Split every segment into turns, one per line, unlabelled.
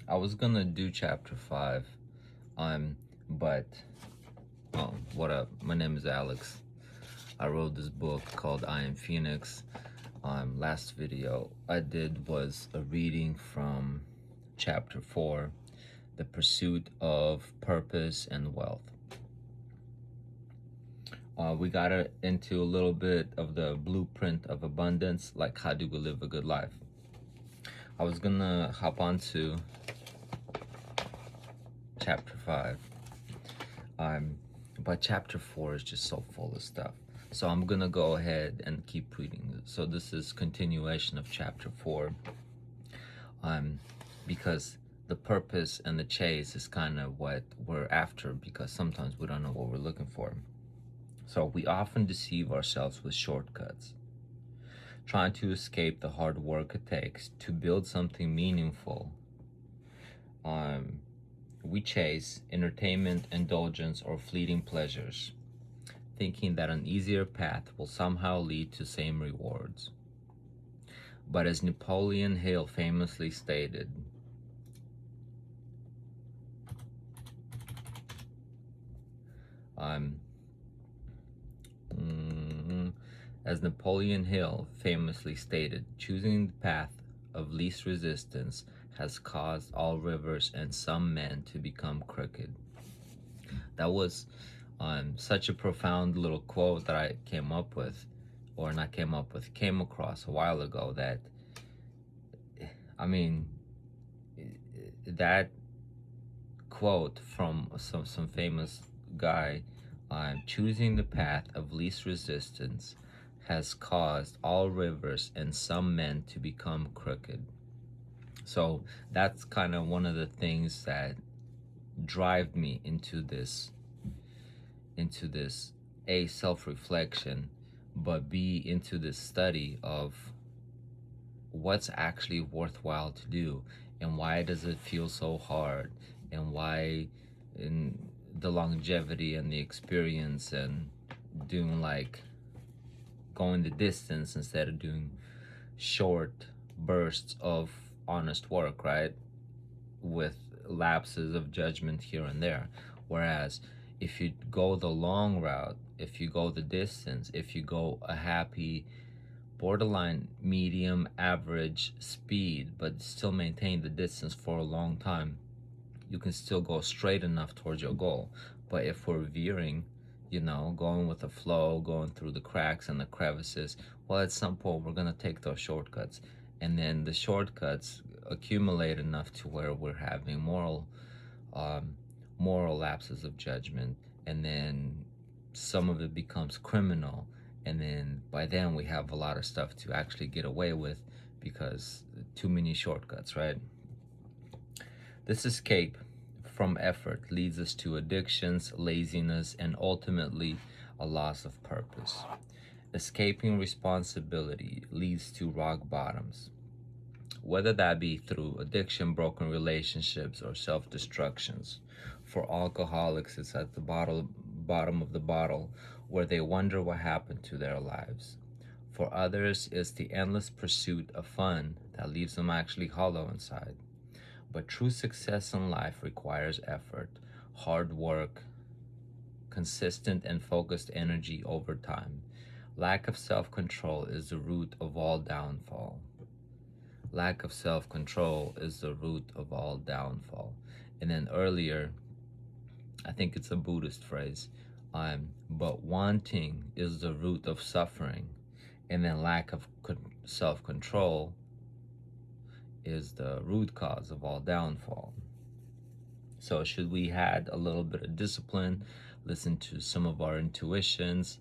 I was gonna do chapter 5, but what up? My name is Alex. I wrote this book called I Am Phoenix. Last video I did was a reading from chapter 4, The Pursuit of Purpose and Wealth. We got into a little bit of the blueprint of abundance, like how do we live a good life. I was gonna hop on to chapter 5, but chapter 4 is just so full of stuff. So I'm gonna go ahead and keep reading. So this is continuation of chapter 4, because the purpose and the chase is kind of what we're after, because sometimes we don't know what we're looking for. So we often deceive ourselves with shortcuts, trying to escape the hard work it takes to build something meaningful. We chase entertainment, indulgence, or fleeting pleasures, thinking that an easier path will somehow lead to same rewards. But as Napoleon Hill famously stated, choosing the path of least resistance has caused all rivers and some men to become crooked. That was such a profound little quote that I came across a while ago, that, I mean, that quote from some famous guy, choosing the path of least resistance has caused all rivers and some men to become crooked. So that's kind of one of the things that drive me into this A, self-reflection, but B, into this study of what's actually worthwhile to do, and why does it feel so hard, and why in the longevity and the experience, and doing like going the distance instead of doing short bursts of honest work, right, with lapses of judgment here and there. Whereas if you go the long route, if you go the distance, if you go a happy borderline medium average speed but still maintain the distance for a long time, you can still go straight enough towards your goal. But if we're veering, going with the flow, going through the cracks and the crevices, well, at some point we're going to take those shortcuts, and then the shortcuts accumulate enough to where we're having moral lapses of judgment, and then some of it becomes criminal, and then by then we have a lot of stuff to actually get away with because too many shortcuts, right? This escape from effort leads us to addictions, laziness, and ultimately a loss of purpose. Escaping responsibility leads to rock bottoms, whether that be through addiction, broken relationships, or self-destructions. For alcoholics, it's at the bottom of the bottle, where they wonder what happened to their lives. For others, it's the endless pursuit of fun that leaves them actually hollow inside. But true success in life requires effort, hard work, consistent and focused energy over time. Lack of self-control is the root of all downfall. Lack of self-control is the root of all downfall. And then earlier, I think it's a Buddhist phrase, but wanting is the root of suffering. And then lack of self-control is the root cause of all downfall. So should we had a little bit of discipline, listen to some of our intuitions,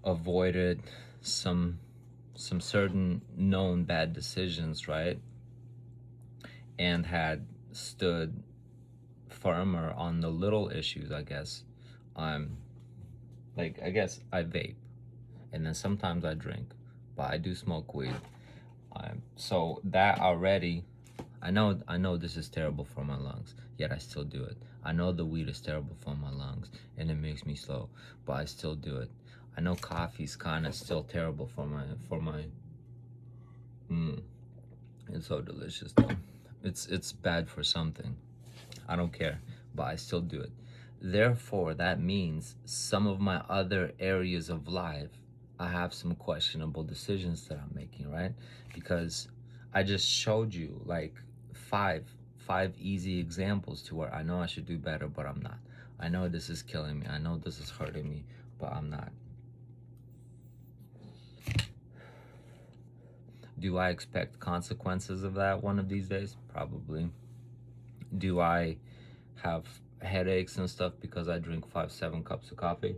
avoided some certain known bad decisions, right, and had stood firmer on the little issues, I guess. I guess I vape, and then sometimes I drink, but I do smoke weed. So that already, I know this is terrible for my lungs, yet I still do it. I know the weed is terrible for my lungs and it makes me slow, but I still do it. I know coffee's kind of still terrible for my it's so delicious though. It's bad for something. I don't care, but I still do it. Therefore, that means some of my other areas of life, I have some questionable decisions that I'm making, right? Because I just showed you like five five easy examples to where I know I should do better, but I'm not. I know this is killing me. I know this is hurting me, but I'm not. Do I expect consequences of that one of these days? Probably. Do I have headaches and stuff because I drink 5-7 cups of coffee?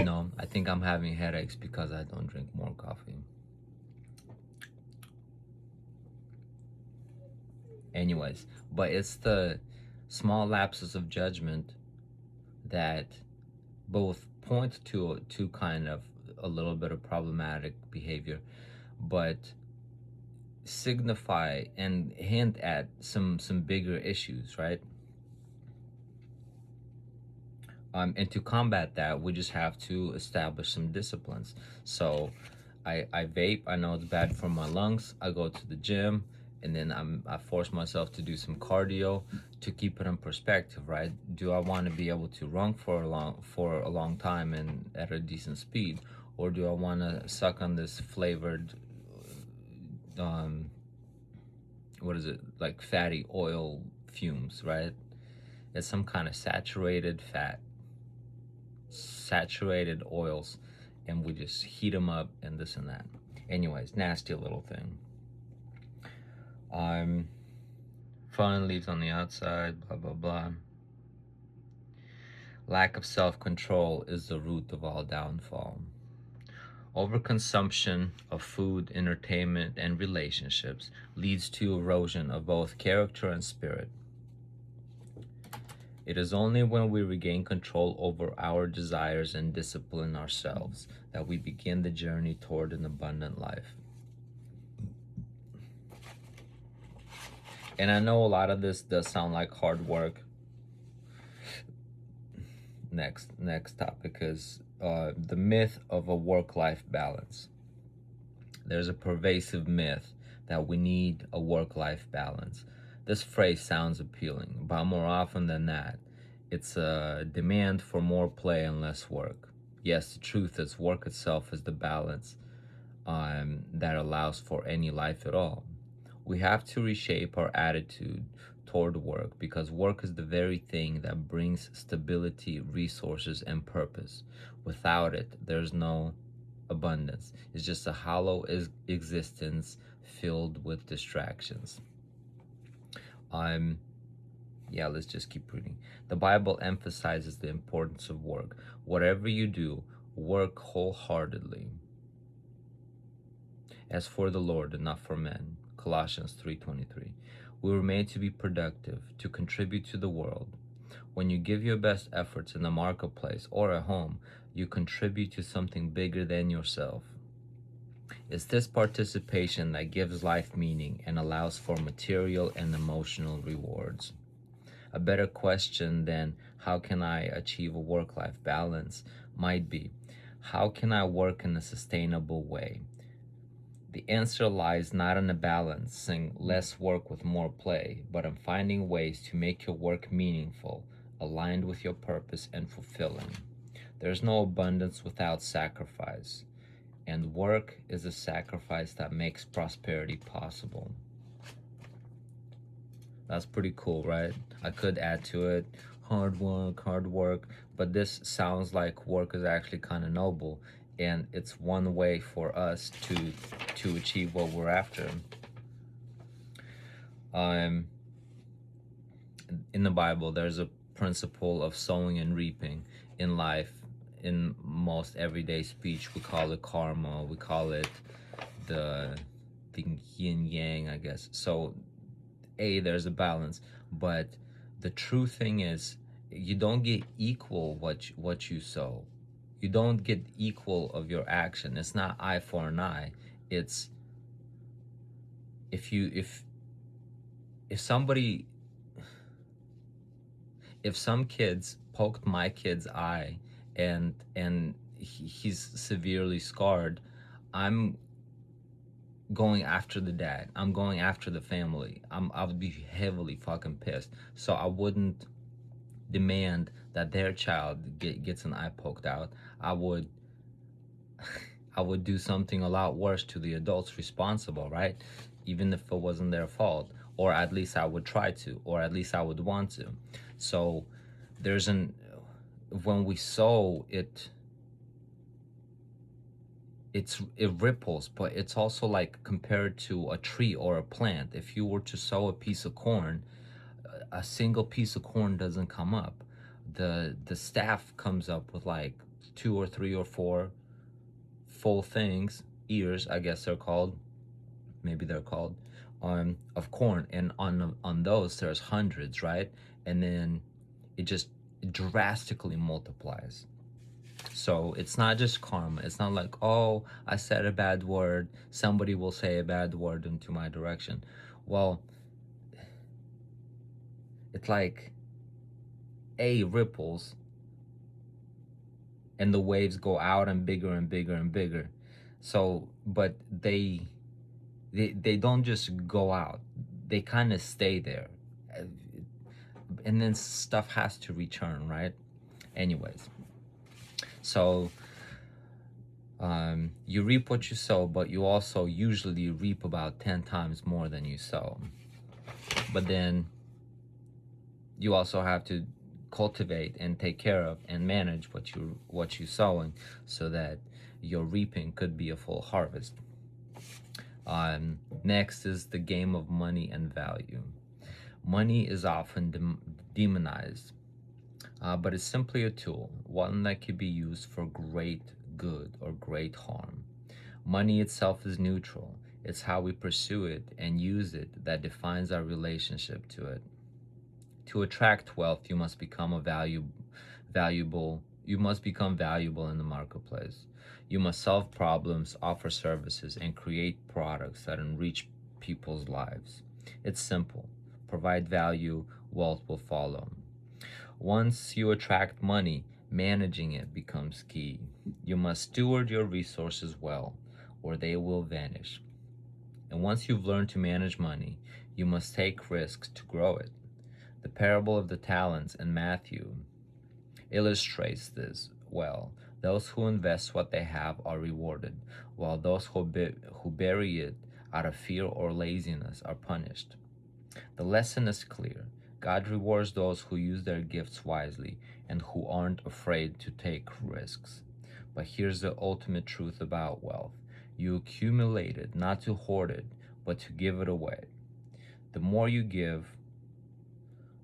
No, I think I'm having headaches because I don't drink more coffee. Anyways, but it's the small lapses of judgment that both point to kind of a little bit of problematic behavior, but signify and hint at some bigger issues, right? And to combat that, we just have to establish some disciplines. So I vape. I know it's bad for my lungs. I go to the gym, and then I force myself to do some cardio to keep it in perspective, right? Do I want to be able to run for a long time and at a decent speed, or do I want to suck on this flavored, um, what is it, like fatty oil fumes, right? It's some kind of saturated fat, saturated oils, and we just heat them up and this and that. Anyways, nasty little thing. Fun leaves on the outside, blah blah blah. Lack of self-control is the root of all downfall. Overconsumption of food, entertainment, and relationships leads to erosion of both character and spirit. It is only when we regain control over our desires and discipline ourselves that we begin the journey toward an abundant life. And I know a lot of this does sound like hard work. Next topic is the myth of a work-life balance. There's a pervasive myth that we need a work-life balance. This phrase sounds appealing, but more often than that, it's a demand for more play and less work. Yes, the truth is work itself is the balance that allows for any life at all. We have to reshape our attitude toward work because work is the very thing that brings stability, resources, and purpose. Without it, there's no abundance. It's just a hollow existence filled with distractions. Yeah, let's just keep reading. The Bible emphasizes the importance of work. Whatever you do, work wholeheartedly, as for the Lord and not for men. Colossians 3:23. We were made to be productive, to contribute to the world. When you give your best efforts in the marketplace or at home, you contribute to something bigger than yourself. It's this participation that gives life meaning and allows for material and emotional rewards. A better question than how can I achieve a work-life balance might be, how can I work in a sustainable way? The answer lies not in a balancing less work with more play, but in finding ways to make your work meaningful, aligned with your purpose, and fulfilling. There's no abundance without sacrifice, and work is a sacrifice that makes prosperity possible. That's pretty cool, right? I could add to it hard work, but this sounds like work is actually kind of noble, and it's one way for us to achieve what we're after. In the Bible, there's a principle of sowing and reaping in life. In most everyday speech, we call it karma. We call it the yin yang, I guess. So there's a balance, but the true thing is you don't get equal what you sow. You don't get equal of your action. It's not eye for an eye. It's if somebody, if some kids poked my kid's eye and he's severely scarred, I'm going after the dad. I'm going after the family. I would be heavily fucking pissed. So I wouldn't demand that their child gets an eye poked out. I would I would do something a lot worse to the adults responsible, right? Even if it wasn't their fault, or at least I would try to, or at least I would want to. So there's an when we sow it, it ripples, but it's also like compared to a tree or a plant. If you were to sow a piece of corn, a single piece of corn doesn't come up. The staff comes up with like two or three or four full things, ears, I guess they're called, maybe they're called, of corn, and on those there's hundreds, right? And then it just drastically multiplies. So it's not just karma. It's not like, oh, I said a bad word, somebody will say a bad word into my direction. Well, it's like a ripples, and the waves go out and bigger and bigger and bigger. So, but they don't just go out. They kind of stay there. And then stuff has to return, right? Anyways, so you reap what you sow, but you also usually reap about 10 times more than you sow. But then you also have to cultivate and take care of and manage what you sowing, so that your reaping could be a full harvest. Next is the game of money and value. Money is often demonized, but it's simply a tool, one that can be used for great good or great harm. Money itself is neutral. It's how we pursue it and use it that defines our relationship to it. To attract wealth, you must become valuable. You must become valuable in the marketplace. You must solve problems, offer services, and create products that enrich people's lives. It's simple. Provide value, wealth will follow. Once you attract money, managing it becomes key. You must steward your resources well, or they will vanish. And once you've learned to manage money, you must take risks to grow it. The parable of the talents in Matthew illustrates this well. Those who invest what they have are rewarded, while those who bury it out of fear or laziness are punished. The lesson is clear. God rewards those who use their gifts wisely and who aren't afraid to take risks. But here's the ultimate truth about wealth. You accumulate it not to hoard it, but to give it away. The more you give,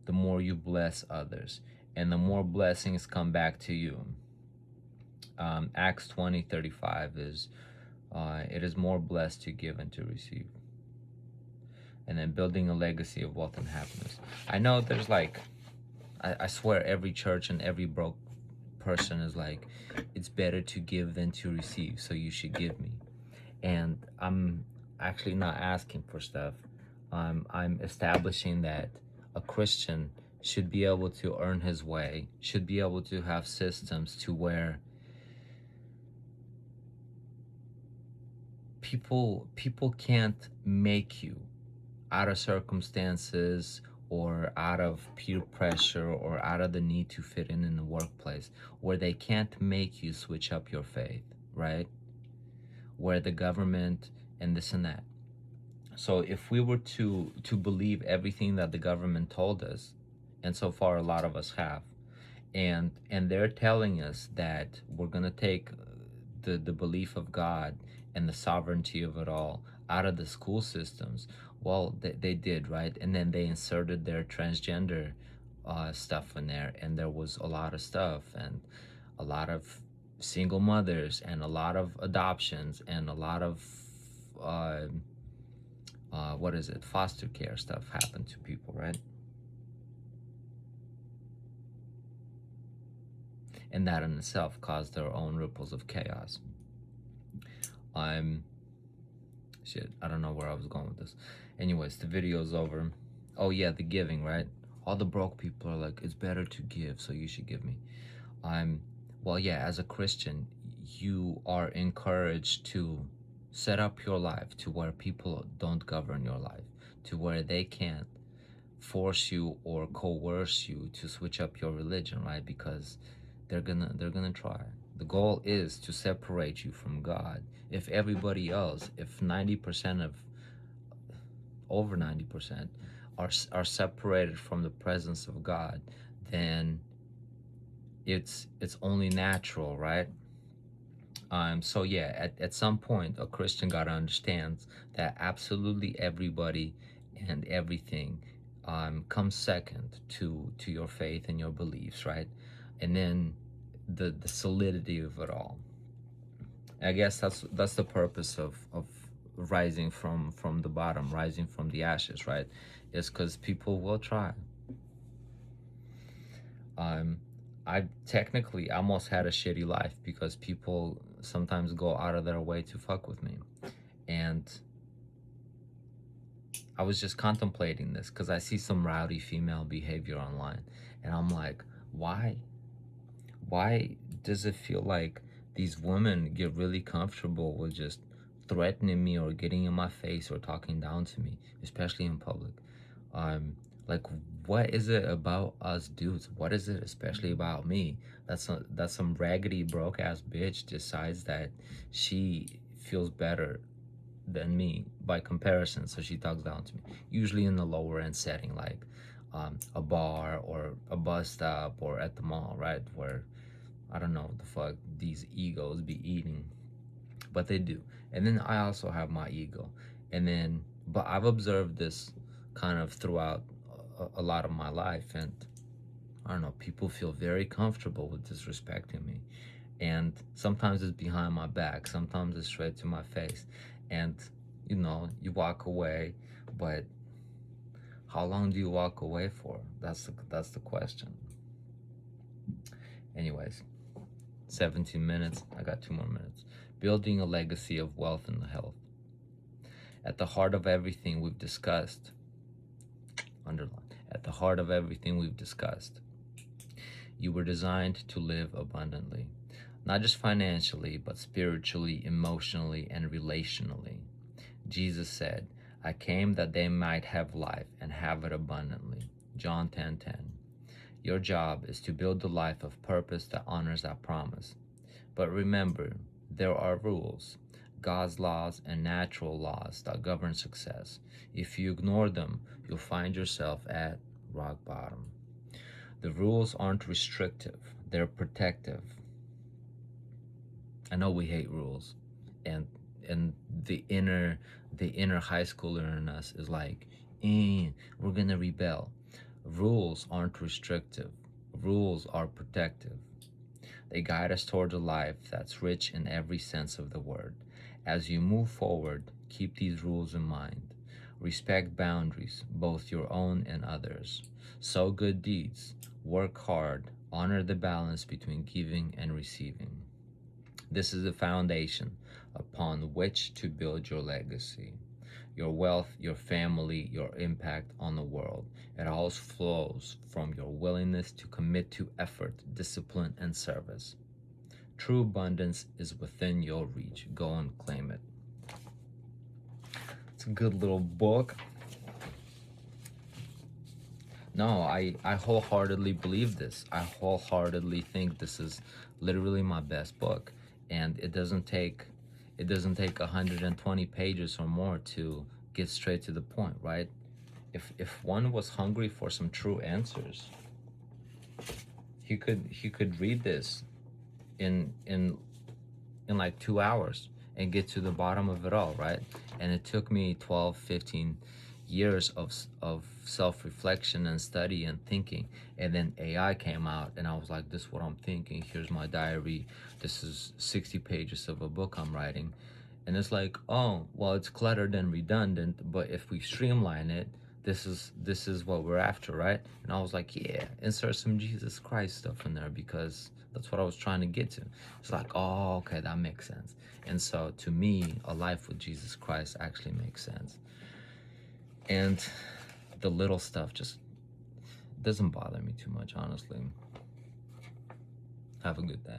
the more you bless others, and the more blessings come back to you. Acts 20:35 is, it is more blessed to give and to receive. And then building a legacy of wealth and happiness. I know there's like, I swear every church and every broke person is like, it's better to give than to receive, so you should give me. And I'm actually not asking for stuff. I'm establishing that a Christian should be able to earn his way, should be able to have systems to where people can't make you out of circumstances or out of peer pressure or out of the need to fit in the workplace, where they can't make you switch up your faith, right? Where the government and this and that. So if we were to believe everything that the government told us, and so far a lot of us have, and they're telling us that we're going to take the belief of God and the sovereignty of it all out of the school systems. Well, they did, right? And then they inserted their transgender stuff in there, and there was a lot of stuff, and a lot of single mothers, and a lot of adoptions, and a lot of what is it, foster care stuff happened to people, right? And that in itself caused their own ripples of chaos. Shit, I don't know where I was going with this. Anyways, the video's over. Oh yeah, the giving, right? All the broke people are like, it's better to give, so you should give me. Well, yeah, as a Christian, you are encouraged to Set up your life to where people don't govern your life, to where they can't force you or coerce you to switch up your religion, right? Because they're gonna try. The goal is to separate you from God. If everybody else, if 90% of over 90% are separated from the presence of God, then it's only natural, right? So yeah, at some point, a Christian gotta understand that absolutely everybody and everything comes second to your faith and your beliefs, right? And then the solidity of it all. I guess that's the purpose of rising from the bottom, rising from the ashes, right? Is because people will try. um I technically almost had a shitty life because people sometimes go out of their way to fuck with me. And I was just contemplating this because I see some rowdy female behavior online, and I'm like, why does it feel like these women get really comfortable with just threatening me or getting in my face or talking down to me, especially in public? um like, what is it about us dudes, what is it especially about me, that some raggedy broke ass bitch decides that she feels better than me by comparison, so she talks down to me, usually in the lower end setting, like a bar or a bus stop or at the mall, right? Where I don't know what the fuck these egos be eating, but they do. And then I also have my ego. And then, but I've observed this kind of throughout a lot of my life. And I don't know, people feel very comfortable with disrespecting me. And sometimes it's behind my back, sometimes it's straight to my face. And, you walk away, but how long do you walk away for? That's the question. Anyways, 17 minutes. I got 2 more minutes. Building a legacy of wealth and health. At the heart of everything we've discussed, underline, at the heart of everything we've discussed, you were designed to live abundantly, not just financially, but spiritually, emotionally, and relationally. Jesus said, I came that they might have life and have it abundantly. John 10:10. Your job is to build a life of purpose that honors that promise. But remember, there are rules, God's laws and natural laws that govern success. If you ignore them, you'll find yourself at rock bottom. The rules aren't restrictive, they're protective. I know we hate rules, and and the inner high schooler in us is like, we're gonna rebel. Rules aren't restrictive, rules are protective. They guide us toward a life that's rich in every sense of the word. As you move forward, keep these rules in mind. Respect boundaries, both your own and others. Sow good deeds. Work hard. Honor the balance between giving and receiving. This is the foundation upon which to build your legacy, your wealth, your family, your impact on the world. It all flows from your willingness to commit to effort, discipline, and service. True abundance is within your reach. Go and claim it. It's a good little book. No, I wholeheartedly believe this. I wholeheartedly think this is literally my best book. And it doesn't take 120 pages or more to get straight to the point, right? If one was hungry for some true answers, he could read this in like 2 hours and get to the bottom of it all, right? And it took me 12, 15 years of self-reflection and study and thinking. And then AI came out, and I was like, this is what I'm thinking. Here's my diary. This is 60 pages of a book I'm writing. And it's like, oh, well, it's cluttered and redundant, but if we streamline it, this is what we're after, right? And I was like, yeah, insert some Jesus Christ stuff in there because that's what I was trying to get to. It's like, oh, okay, that makes sense. And so to me, a life with Jesus Christ actually makes sense. And the little stuff just doesn't bother me too much, honestly. Have a good day.